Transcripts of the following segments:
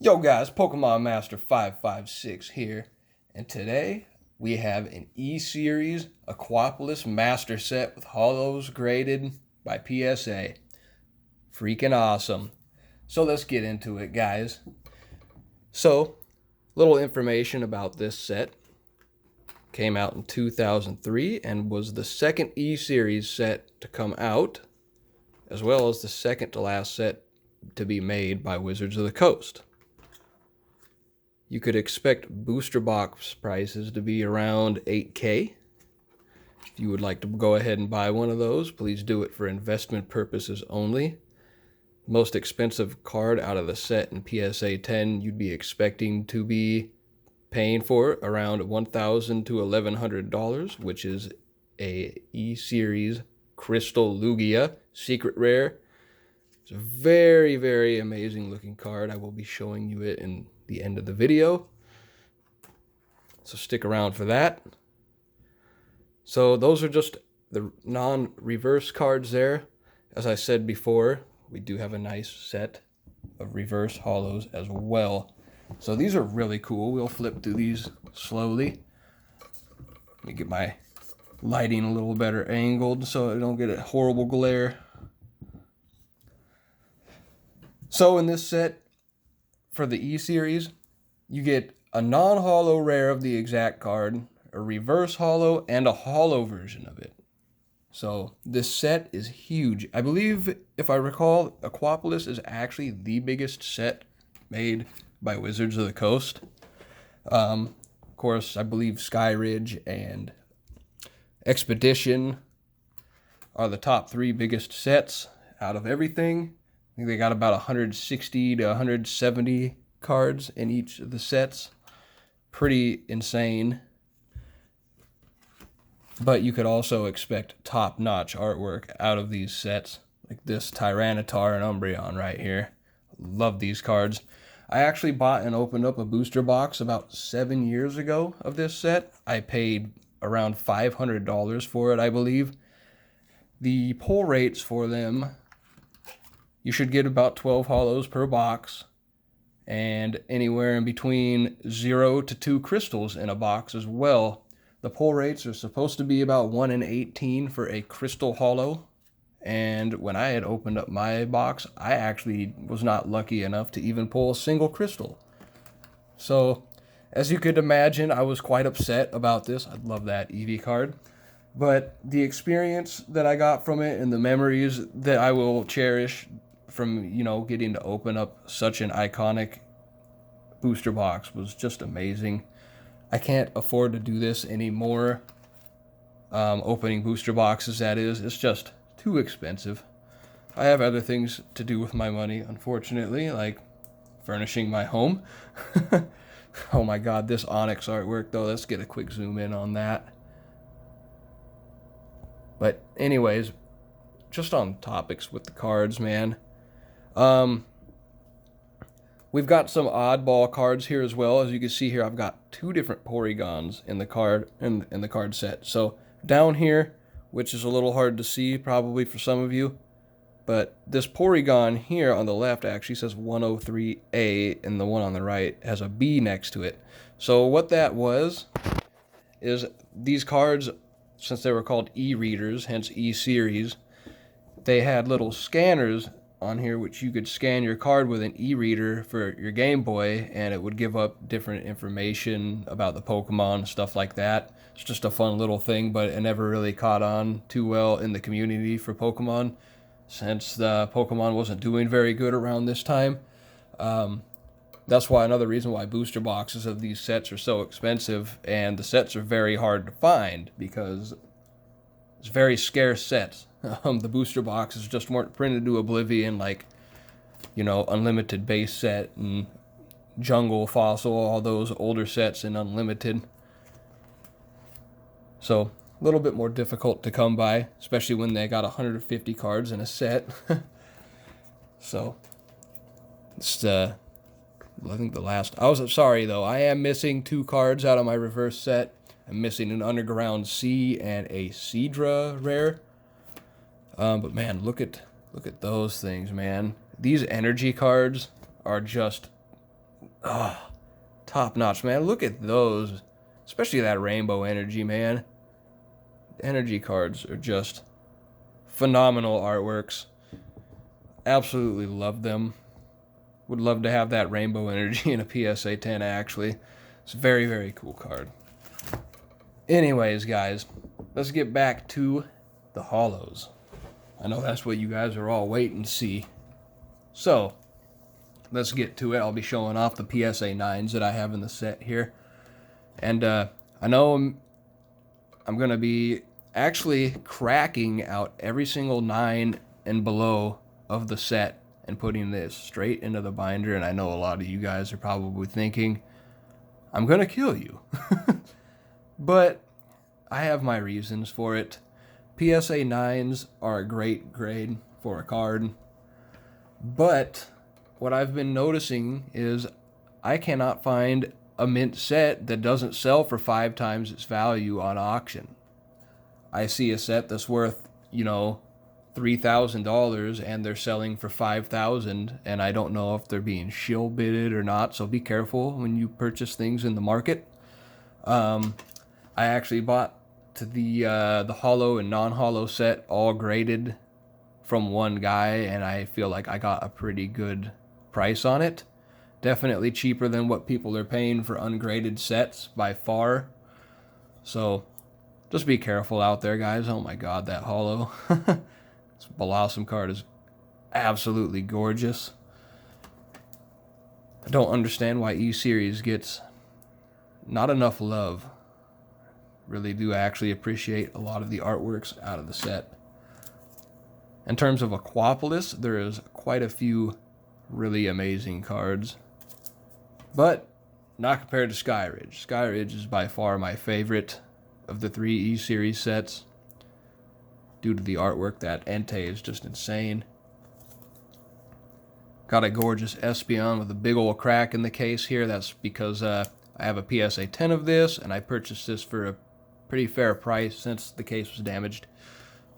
Yo guys, Pokemon Master 556 here, and today we have an E-Series Aquapolis Master set with Holos graded by PSA. Freaking awesome. So let's get into it, guys. So, little information about this set. Came out in 2003 and was the second E-Series set to come out, as well as the second to last set to be made by Wizards of the Coast. You could expect booster box prices to be around $8K. If you would like to go ahead and buy one of those, please do it for investment purposes only. Most expensive card out of the set in PSA 10 you'd be expecting to be paying for around $1,000 to $1,100, which is a E-Series Crystal Lugia Secret Rare. It's a very, very amazing looking card. I will be showing you it in the end of the video, so stick around for that. So those are just the non-reverse cards there. As I said before, we do have a nice set of reverse holos as well. So these are really cool. We'll flip through these slowly. Let me get my lighting a little better angled so I don't get a horrible glare. So in this set, for the E-Series, you get a non-holo rare of the exact card, a reverse holo, and a holo version of it. So this set is huge. I believe, if I recall, Aquapolis is actually the biggest set made by Wizards of the Coast. Of course, I believe Skyridge and Expedition are the top three biggest sets out of everything. I think they got about 160 to 170 cards in each of the sets. Pretty insane. But you could also expect top-notch artwork out of these sets, like this Tyranitar and Umbreon right here. Love these cards. I actually bought and opened up a booster box about 7 years ago of this set. I paid around $500 for it, I believe. The pull rates for them, you should get about 12 holos per box, and anywhere in between 0 to 2 crystals in a box as well. The pull rates are supposed to be about 1 in 18 for a crystal holo, and when I had opened up my box, I actually was not lucky enough to even pull a single crystal. So, as you could imagine, I was quite upset about this. I love that Eevee card. But the experience that I got from it and the memories that I will cherish from, getting to open up such an iconic booster box was just amazing. I can't afford to do this anymore. Opening booster boxes, that is. It's just too expensive. I have other things to do with my money, unfortunately, like furnishing my home. Oh my god, this Onyx artwork, though. Let's get a quick zoom in on that. But anyways, just on topics with the cards, man. We've got some oddball cards here as well. As you can see here, I've got 2 different Porygons in the card in the card set. So down here, which is a little hard to see probably for some of you, but this Porygon here on the left actually says 103A, and the one on the right has a B next to it. So what that was is these cards, since they were called E-readers, hence E-Series, they had little scanners on here which you could scan your card with an e-reader for your Game Boy, and it would give up different information about the Pokemon, stuff like that. It's just a fun little thing, but it never really caught on too well in the community for Pokemon, since the Pokemon wasn't doing very good around this time. That's why another reason why booster boxes of these sets are so expensive, and the sets are very hard to find because it's very scarce sets. The booster boxes just weren't printed to oblivion like, Unlimited base set and Jungle Fossil, all those older sets in Unlimited. So, a little bit more difficult to come by, especially when they got 150 cards in a set. So, it's I think the last... sorry, though. I am missing 2 cards out of my reverse set. I'm missing an Underground Sea and a Seadra rare. But man, look at those things, man. These energy cards are just Oh, top notch, man. Look at those. Especially that rainbow energy, man. Energy cards are just phenomenal artworks. Absolutely love them. Would love to have that rainbow energy in a PSA 10, actually. It's a very, very cool card. Anyways, guys, let's get back to the Holos. I know that's what you guys are all waiting to see. So, let's get to it. I'll be showing off the PSA 9s that I have in the set here. And I know I'm going to be actually cracking out every single 9 and below of the set and putting this straight into the binder. And I know a lot of you guys are probably thinking, I'm going to kill you. But I have my reasons for it. PSA 9s are a great grade for a card. But what I've been noticing is I cannot find a mint set that doesn't sell for 5 times its value on auction. I see a set that's worth, you know, $3,000 and they're selling for $5,000, and I don't know if they're being shill bidded or not, so be careful when you purchase things in the market. I actually bought the holo and non-holo set all graded from one guy, and I feel like I got a pretty good price on it. Definitely cheaper than what people are paying for ungraded sets by far. So just be careful out there, guys. Oh my god, that holo. This Blossom card is absolutely gorgeous. I don't understand why E-Series gets not enough love. Really do actually appreciate a lot of the artworks out of the set. In terms of Aquapolis, there is quite a few really amazing cards, but not compared to Skyridge. Skyridge is by far my favorite of the 3 E-Series sets due to the artwork. That Entei is just insane. Got a gorgeous Espeon with a big old crack in the case here. That's because I have a PSA 10 of this, and I purchased this for a pretty fair price since the case was damaged.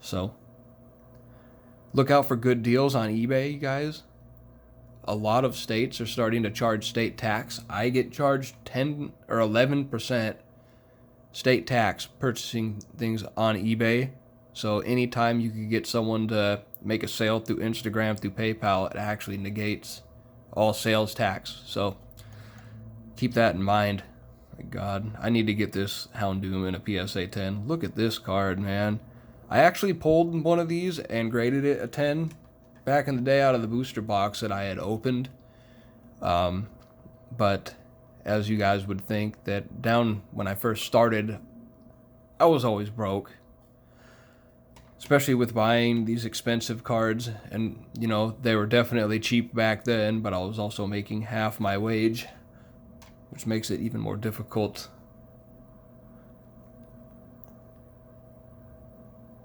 So look out for good deals on eBay, you guys. A lot of states are starting to charge state tax. I get charged 10 or 11% state tax purchasing things on eBay. So anytime you can get someone to make a sale through Instagram, through PayPal, it actually negates all sales tax. So keep that in mind. My god, I need to get this Houndoom in a PSA 10. Look at this card, man. I actually pulled one of these and graded it a 10 back in the day out of the booster box that I had opened. But as you guys would think, that down when I first started, I was always broke. Especially with buying these expensive cards. And, you know, they were definitely cheap back then, but I was also making half my wage, which makes it even more difficult.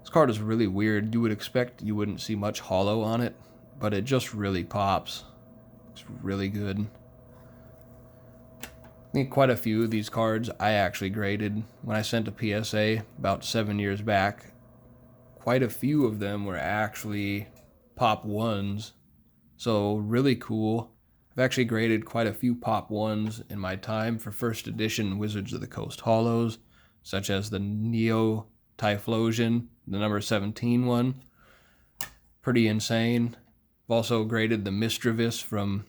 This card is really weird. You would expect you wouldn't see much holo on it, but it just really pops. It's really good. I think quite a few of these cards I actually graded when I sent a PSA about 7 years back. Quite a few of them were actually pop 1s, so really cool. I've actually graded quite a few pop 1s in my time for first edition Wizards of the Coast holos, such as the Neo Typhlosion, the number 17 one. Pretty insane. I've also graded the Mistrovis from,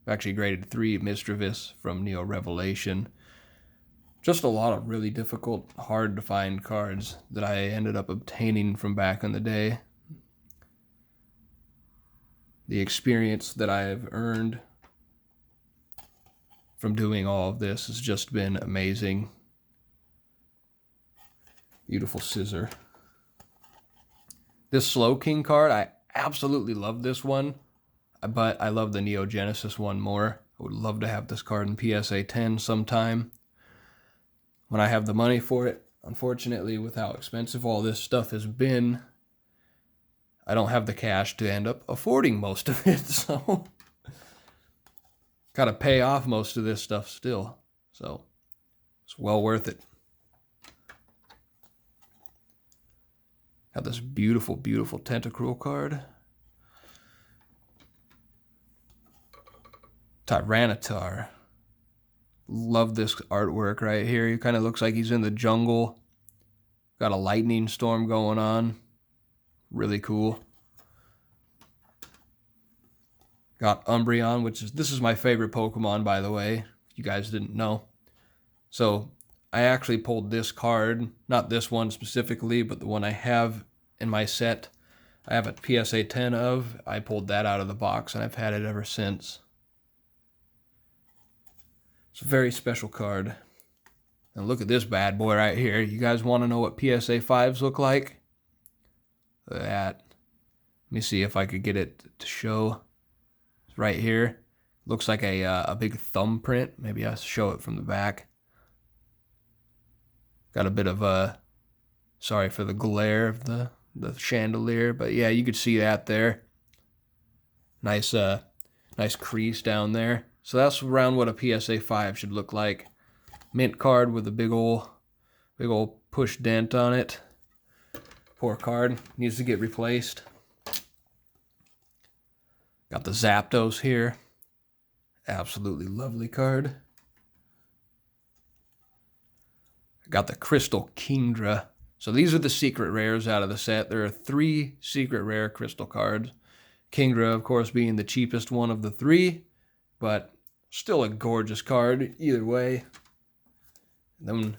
I've actually graded 3 Mistrovis from Neo Revelation. Just a lot of really difficult, hard to find cards that I ended up obtaining from back in the day. The experience that I have earned from doing all of this has just been amazing. Beautiful Scissor. This Slow King card, I absolutely love this one, but I love the Neo Genesis one more. I would love to have this card in PSA 10 sometime when I have the money for it. Unfortunately, with how expensive all this stuff has been, I don't have the cash to end up affording most of it, so gotta pay off most of this stuff still, so it's well worth it. Got this beautiful, beautiful Tentacruel card. Tyranitar. Love this artwork right here. He kind of looks like he's in the jungle. Got a lightning storm going on. Really cool. Got Umbreon, this is my favorite Pokemon, by the way, if you guys didn't know. So I actually pulled this card, not this one specifically, but the one I have in my set. I have a PSA 10 of. I pulled that out of the box, and I've had it ever since. It's a very special card. And look at this bad boy right here. You guys want to know what PSA 5s look like? Look at that. Let me see if I could get it to show. It's right here. Looks like a big thumbprint. Maybe I'll show it from the back. Got a bit of a... Sorry for the glare of the chandelier, but yeah, you could see that there. Nice crease down there. So that's around what a PSA 5 should look like. Mint card with a big ol' push dent on it. Poor card, needs to get replaced. Got the Zapdos here. Absolutely lovely card. Got the Crystal Kingdra. So these are the secret rares out of the set. There are 3 secret rare crystal cards. Kingdra, of course, being the cheapest one of the 3, but still a gorgeous card either way. And then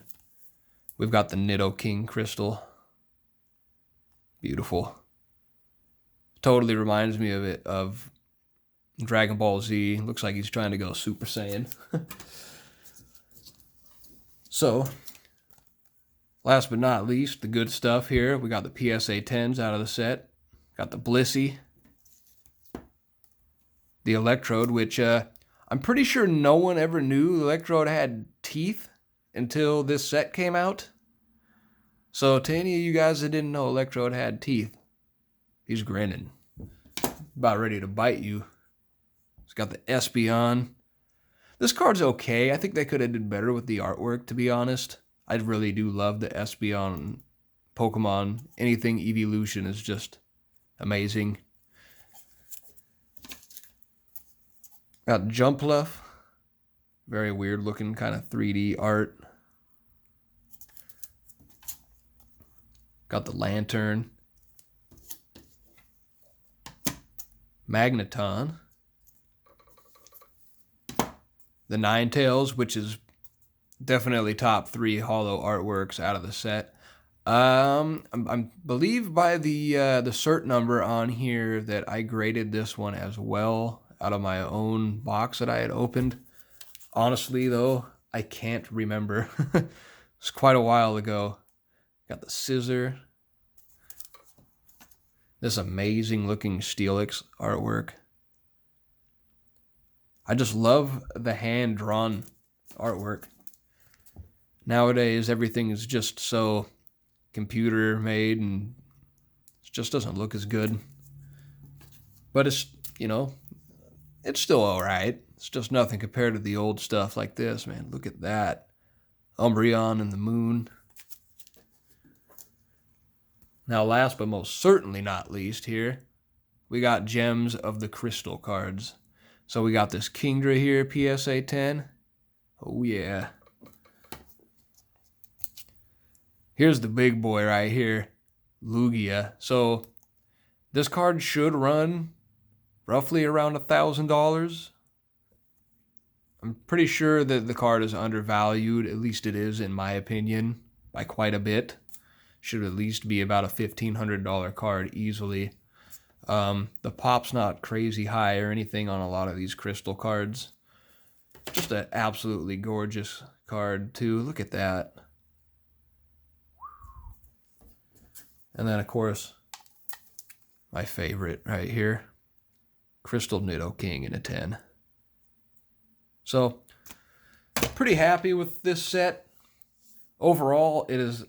we've got the Nidoking crystal. Beautiful. Totally reminds me of Dragon Ball Z. Looks like he's trying to go Super Saiyan. So, last but not least, the good stuff here. We got the PSA 10s out of the set. Got the Blissey. The Electrode, which I'm pretty sure no one ever knew Electrode had teeth until this set came out. So to any of you guys that didn't know Electrode had teeth, he's grinning. About ready to bite you. It's got the Espeon. This card's okay. I think they could have did better with the artwork, to be honest. I really do love the Espeon Pokemon. Anything Evolution is just amazing. Got Jumpluff. Very weird looking kind of 3D art. Got the Lantern. Magneton. The Ninetales, which is definitely top 3 holo artworks out of the set. I believe by the cert number on here that I graded this one as well out of my own box that I had opened. Honestly, though, I can't remember. It's quite a while ago. Got the Scissor. This amazing looking Steelix artwork. I just love the hand-drawn artwork. Nowadays, everything is just so computer-made and it just doesn't look as good. But it's, you know, it's still alright. It's just nothing compared to the old stuff like this, man. Look at that. Umbreon and the moon. Now, last but most certainly not least here, we got Gems of the Crystal cards. So we got this Kingdra here, PSA 10. Oh yeah. Here's the big boy right here, Lugia. So this card should run roughly around $1,000. I'm pretty sure that the card is undervalued, at least it is in my opinion, by quite a bit. Should at least be about a $1,500 card easily. The pop's not crazy high or anything on a lot of these crystal cards. Just an absolutely gorgeous card too. Look at that. And then of course, my favorite right here, Crystal Nidoking in a 10. So, pretty happy with this set. Overall, it is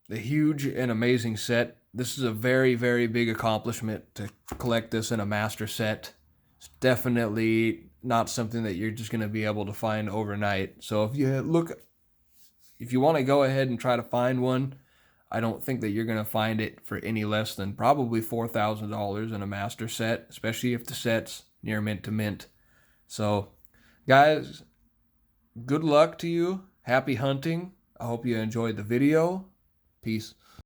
a huge and amazing set. This is a very, very big accomplishment to collect this in a master set. It's definitely not something that you're just going to be able to find overnight. So if you want to go ahead and try to find one, I don't think that you're going to find it for any less than probably $4,000 in a master set, especially if the set's near mint to mint. So, guys, good luck to you. Happy hunting. I hope you enjoyed the video. Peace.